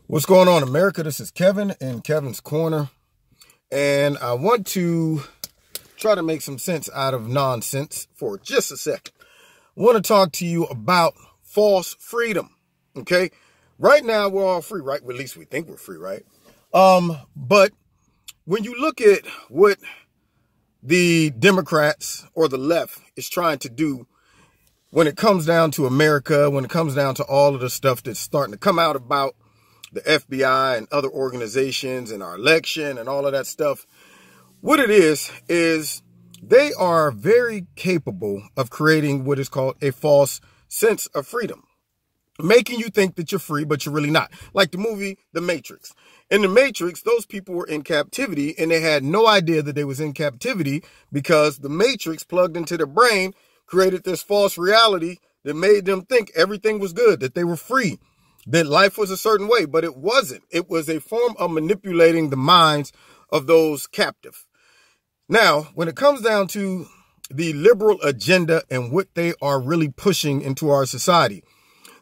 What's going on, America? This is Kevin in Kevin's Corner, and I want to try to make some sense out of nonsense for just a second. I want to talk to you about false freedom, okay? Right now, we're all free, right? Well, at least we think we're free, right? But when you look at what the Democrats or the left is trying to do when it comes down to America, when it comes down to all of the stuff that's starting to come out about the FBI and other organizations and our election and all of that stuff, what it is they are very capable of creating what is called a false sense of freedom, making you think that you're free, but you're really not. Like the movie The Matrix. In The Matrix, those people were in captivity and they had no idea that they was in captivity because the Matrix plugged into their brain created this false reality that made them think everything was good, that they were free, that life was a certain way, but it wasn't. It was a form of manipulating the minds of those captive. Now, when it comes down to the liberal agenda and what they are really pushing into our society,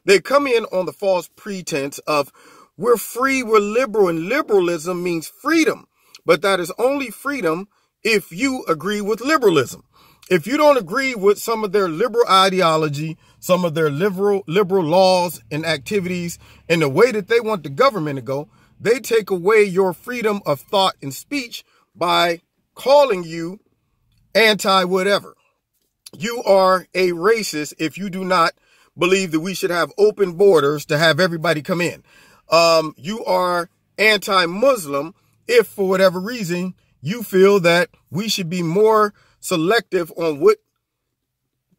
they come in on the false pretense of we're free, we're liberal, and liberalism means freedom. But that is only freedom if you agree with liberalism. If you don't agree with some of their liberal ideology, some of their liberal laws and activities, and the way that they want the government to go, they take away your freedom of thought and speech by calling you anti-whatever. You are a racist if you do not believe that we should have open borders to have everybody come in. You are anti-Muslim if, for whatever reason, you feel that we should be more selective on what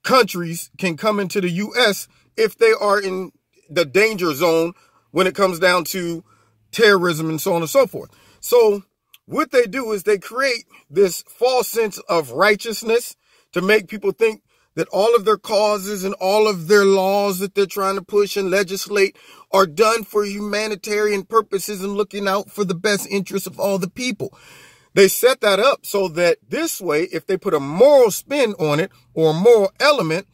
countries can come into the U.S. if they are in the danger zone when it comes down to terrorism and so on and so forth. So what they do is they create this false sense of righteousness to make people think that all of their causes and all of their laws that they're trying to push and legislate are done for humanitarian purposes and looking out for the best interests of all the people. They set that up so that this way, if they put a moral spin on it or a moral element,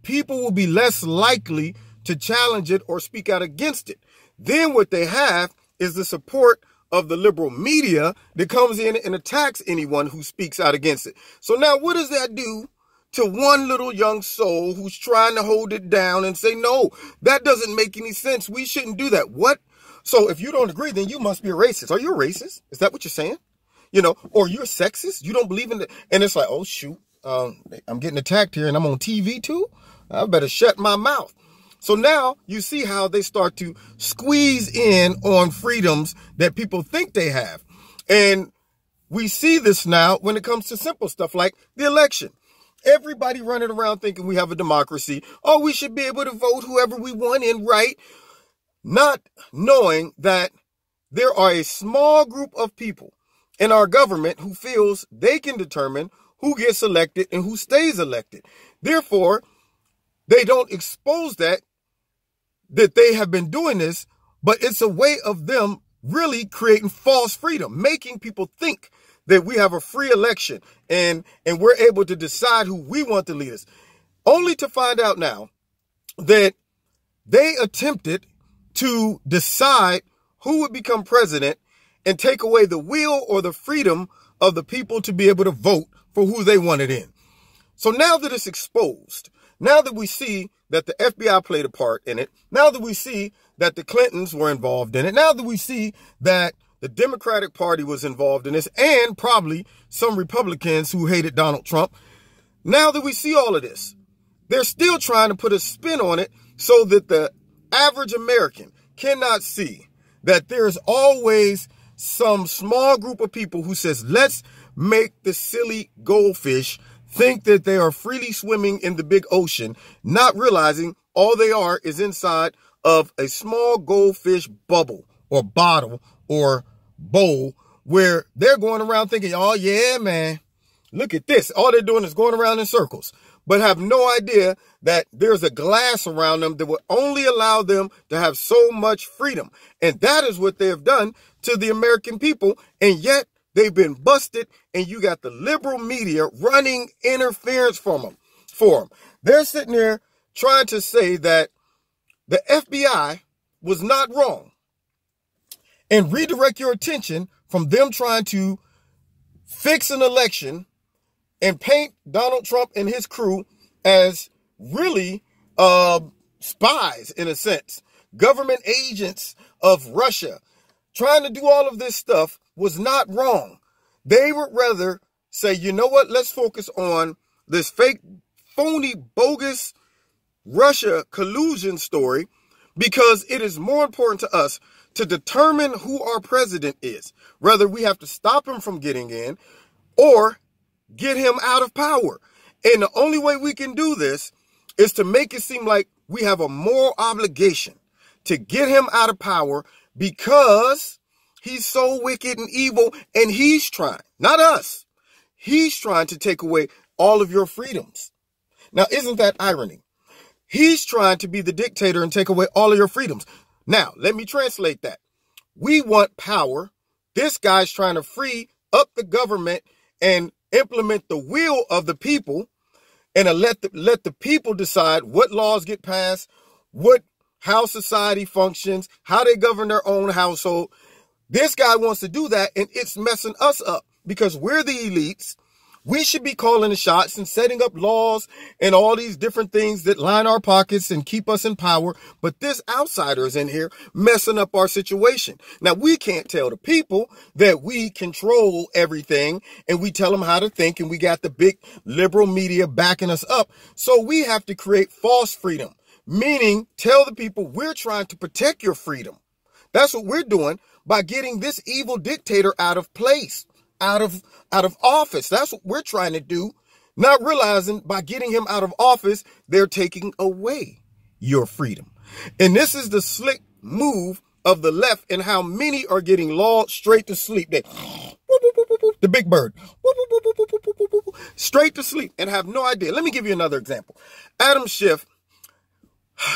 people will be less likely to challenge it or speak out against it. Then what they have is the support of the liberal media that comes in and attacks anyone who speaks out against it. So now what does that do to one little young soul who's trying to hold it down and say, no, that doesn't make any sense. We shouldn't do that. What? So if you don't agree, then you must be a racist. Are you a racist? Is that what you're saying? You know, or you're sexist. You don't believe in it. And it's like, oh, shoot, I'm getting attacked here and I'm on TV too. I better shut my mouth. So now you see how they start to squeeze in on freedoms that people think they have. And we see this now when it comes to simple stuff like the election. Everybody running around thinking we have a democracy. Oh, we should be able to vote whoever we want in, right? Not knowing that there are a small group of people in our government who feels they can determine who gets elected and who stays elected. Therefore, they don't expose that they have been doing this, but it's a way of them really creating false freedom, making people think that we have a free election and we're able to decide who we want to lead us, only to find out now that they attempted to decide who would become president and take away the will or the freedom of the people to be able to vote for who they wanted in. So now that it's exposed, now that we see that the FBI played a part in it, now that we see that the Clintons were involved in it, now that we see that the Democratic Party was involved in this, and probably some Republicans who hated Donald Trump, now that we see all of this, they're still trying to put a spin on it so that the average American cannot see that there's always some small group of people who says, let's make the silly goldfish think that they are freely swimming in the big ocean, not realizing all they are is inside of a small goldfish bubble or bottle or bowl where they're going around thinking, oh yeah, man, look at this. All they're doing is going around in circles, but have no idea that there's a glass around them that will only allow them to have so much freedom. And that is what they have done to the American people. And yet they've been busted, and you got the liberal media running interference for them. They're sitting there trying to say that the FBI was not wrong. and redirect your attention from them trying to fix an election and paint Donald Trump and his crew as really spies, in a sense, government agents of Russia. Trying to do all of this stuff was not wrong. They would rather say, you know what, let's focus on this fake, phony, bogus Russia collusion story, because it is more important to us to determine who our president is, whether we have to stop him from getting in or get him out of power. And the only way we can do this is to make it seem like we have a moral obligation to get him out of power, because he's so wicked and evil, and he's trying, not us, he's trying to take away all of your freedoms. Now, isn't that irony? He's trying to be the dictator and take away all of your freedoms. Now, let me translate that. We want power. This guy's trying to free up the government and implement the will of the people, and let the people decide what laws get passed, how society functions, how they govern their own household. This guy wants to do that, and it's messing us up because we're the elites. We should be calling the shots and setting up laws and all these different things that line our pockets and keep us in power. But this outsider is in here messing up our situation. Now, we can't tell the people that we control everything and we tell them how to think, and we got the big liberal media backing us up. So we have to create false freedom, meaning tell the people we're trying to protect your freedom. That's what we're doing by getting this evil dictator out of place, out of office. That's what we're trying to do, not realizing by getting him out of office, they're taking away your freedom. And this is the slick move of the left, and how many are getting lulled straight to sleep. They, the big bird, straight to sleep and have no idea. Let me give you another example. Adam Schiff,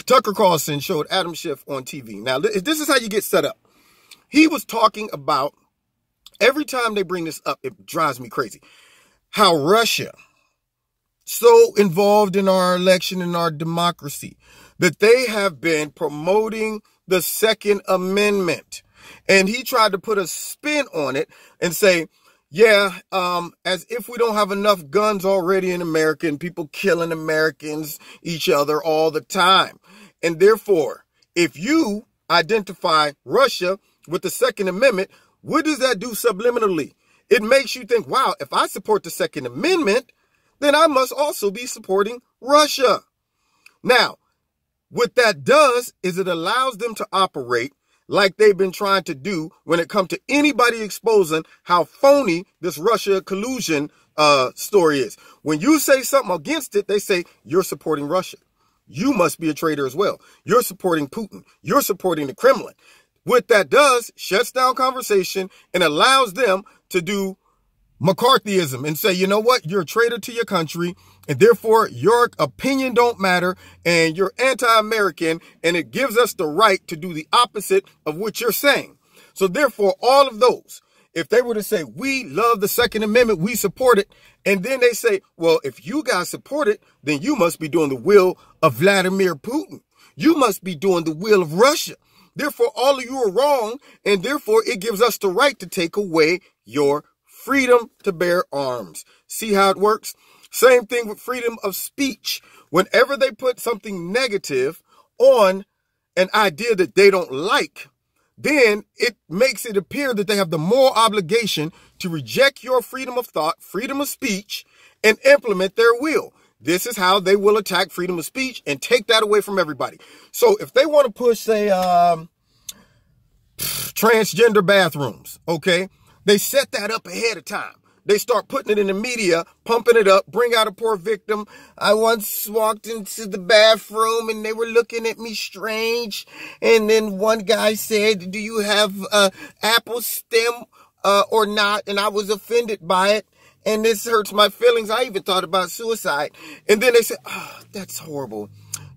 Tucker Carlson showed Adam Schiff on TV. Now, this is how you get set up. He was talking about, every time they bring this up, it drives me crazy, how Russia, so involved in our election and our democracy, that they have been promoting the Second Amendment. And he tried to put a spin on it and say, yeah, as if we don't have enough guns already in America and people killing Americans, each other all the time. And therefore, if you identify Russia with the Second Amendment, what does that do subliminally? It makes you think, wow, if I support the Second Amendment, then I must also be supporting Russia. Now, what that does is it allows them to operate like they've been trying to do when it comes to anybody exposing how phony this Russia collusion story is. When you say something against it, they say you're supporting Russia. You must be a traitor as well. You're supporting Putin. You're supporting the Kremlin. What that does, shuts down conversation and allows them to do McCarthyism and say, you know what, you're a traitor to your country, and therefore your opinion don't matter, and you're anti-American, and it gives us the right to do the opposite of what you're saying. So therefore, all of those, if they were to say, we love the Second Amendment, we support it, and then they say, well, if you guys support it, then you must be doing the will of Vladimir Putin. You must be doing the will of Russia. Therefore, all of you are wrong, and therefore it gives us the right to take away your freedom to bear arms. See how it works? Same thing with freedom of speech. Whenever they put something negative on an idea that they don't like, then it makes it appear that they have the moral obligation to reject your freedom of thought, freedom of speech, and implement their will. This is how they will attack freedom of speech and take that away from everybody. So if they want to push, say, transgender bathrooms, okay, they set that up ahead of time. They start putting it in the media, pumping it up, bring out a poor victim. I once walked into the bathroom and they were looking at me strange. And then one guy said, do you have apple stem or not? And I was offended by it. And this hurts my feelings. I even thought about suicide. And then they said, oh, that's horrible.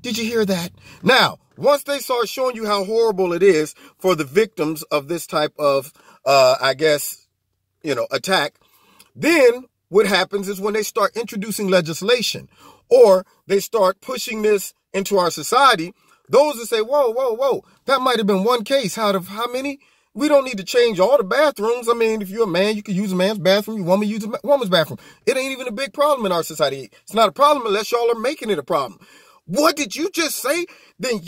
Did you hear that? Now, once they start showing you how horrible it is for the victims of this type of, I guess, attack, then what happens is when they start introducing legislation or they start pushing this into our society, those that say, whoa, whoa, whoa, that might have been one case out of how many? We don't need to change all the bathrooms. I mean, if you're a man, you can use a man's bathroom. You woman, use a woman's bathroom. It ain't even a big problem in our society. It's not a problem unless y'all are making it a problem. What did you just say? Then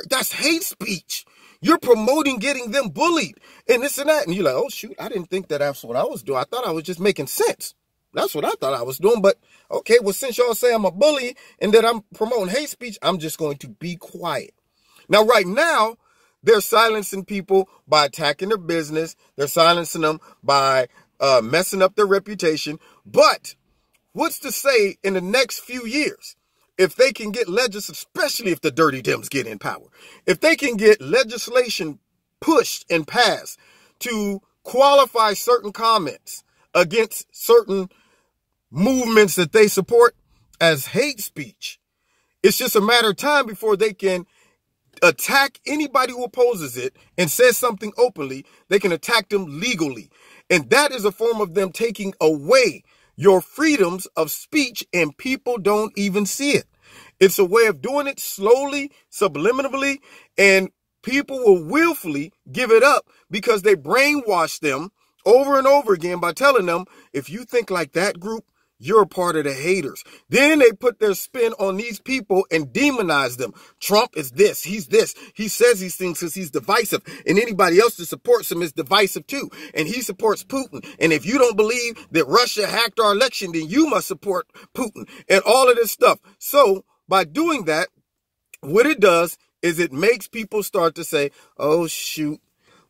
that's hate speech. You're promoting getting them bullied and this and that. And you're like, oh, shoot, I didn't think that's what I was doing. I thought I was just making sense. That's what I thought I was doing. But okay, well, since y'all say I'm a bully and that I'm promoting hate speech, I'm just going to be quiet. Now, right now, they're silencing people by attacking their business. They're silencing them by messing up their reputation. But what's to say in the next few years, if they can get especially if the dirty Dems get in power, if they can get legislation pushed and passed to qualify certain comments against certain movements that they support as hate speech, it's just a matter of time before they can attack anybody who opposes it and says something openly. They can attack them legally. And that is a form of them taking away your freedoms of speech, and people don't even see it. It's a way of doing it slowly, subliminally, and people will willfully give it up because they brainwash them over and over again by telling them, if you think like that group, you're a part of the haters. Then they put their spin on these people and demonize them. Trump is this. He's this. He says these things because he's divisive. And anybody else that supports him is divisive too. And he supports Putin. And if you don't believe that Russia hacked our election, then you must support Putin and all of this stuff. So by doing that, what it does is it makes people start to say, oh, shoot,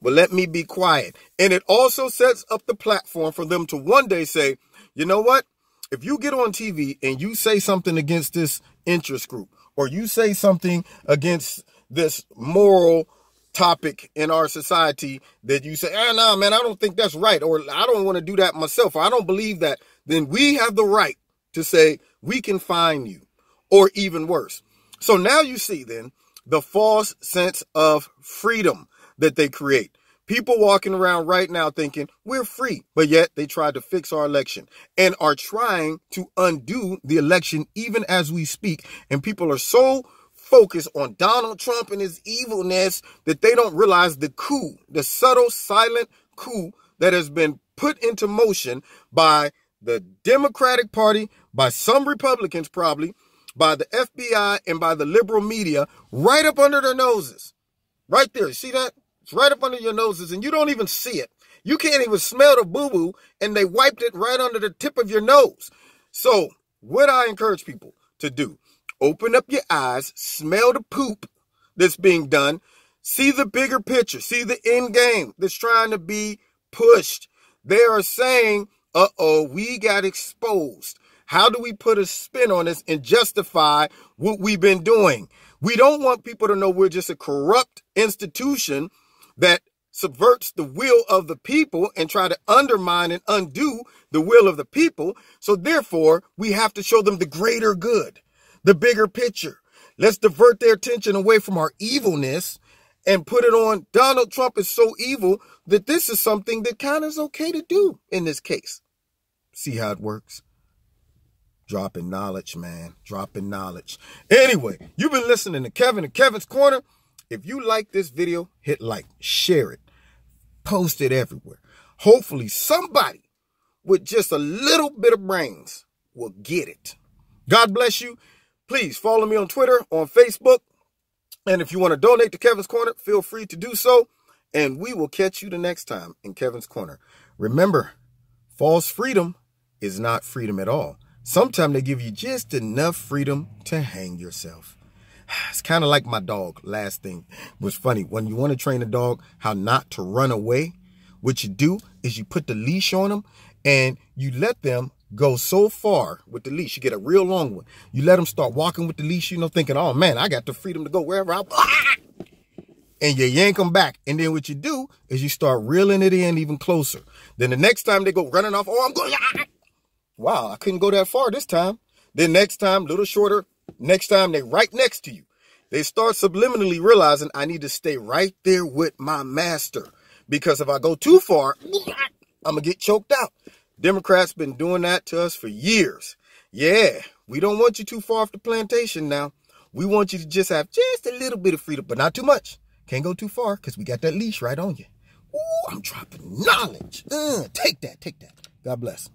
well, let me be quiet. And it also sets up the platform for them to one day say, you know what? If you get on TV and you say something against this interest group, or you say something against this moral topic in our society that you say, no, man, I don't think that's right, or I don't want to do that myself, or I don't believe that, then we have the right to say we can fine you, or even worse. So now you see then the false sense of freedom that they create. People walking around right now thinking we're free, but yet they tried to fix our election and are trying to undo the election even as we speak. And people are so focused on Donald Trump and his evilness that they don't realize the coup, the subtle, silent coup that has been put into motion by the Democratic Party, by some Republicans probably, by the FBI, and by the liberal media right up under their noses. Right there. See that? It's right up under your noses, and you don't even see it. You can't even smell the boo-boo, and they wiped it right under the tip of your nose. So what I encourage people to do, open up your eyes, smell the poop that's being done, see the bigger picture, see the end game that's trying to be pushed. They are saying, uh-oh, we got exposed. How do we put a spin on this and justify what we've been doing? We don't want people to know we're just a corrupt institution that subverts the will of the people and try to undermine and undo the will of the people. So therefore, we have to show them the greater good, the bigger picture. Let's divert their attention away from our evilness and put it on Donald Trump is so evil that this is something that kind of is okay to do in this case. See how it works? Dropping knowledge, man. Dropping knowledge. Anyway, you've been listening to Kevin and Kevin's Corner. If you like this video, hit like, share it, post it everywhere. Hopefully somebody with just a little bit of brains will get it. God bless you. Please follow me on Twitter, on Facebook. And if you want to donate to Kevin's Corner, feel free to do so. And we will catch you the next time in Kevin's Corner. Remember, false freedom is not freedom at all. Sometimes they give you just enough freedom to hang yourself. It's kind of like my dog. Last thing was funny. When you want to train a dog how not to run away, what you do is you put the leash on them and you let them go so far with the leash. You get a real long one. You let them start walking with the leash, thinking, oh man, I got the freedom to go wherever I want. And you yank them back. And then what you do is you start reeling it in even closer. Then the next time they go running off, oh, I'm going, wow, I couldn't go that far this time. Then next time, a little shorter. Next time, they right next to you. They start subliminally realizing I need to stay right there with my master. Because if I go too far, I'm going to get choked out. Democrats been doing that to us for years. Yeah, we don't want you too far off the plantation now. We want you to just have just a little bit of freedom, but not too much. Can't go too far because we got that leash right on you. I'm dropping knowledge. Take that. God bless.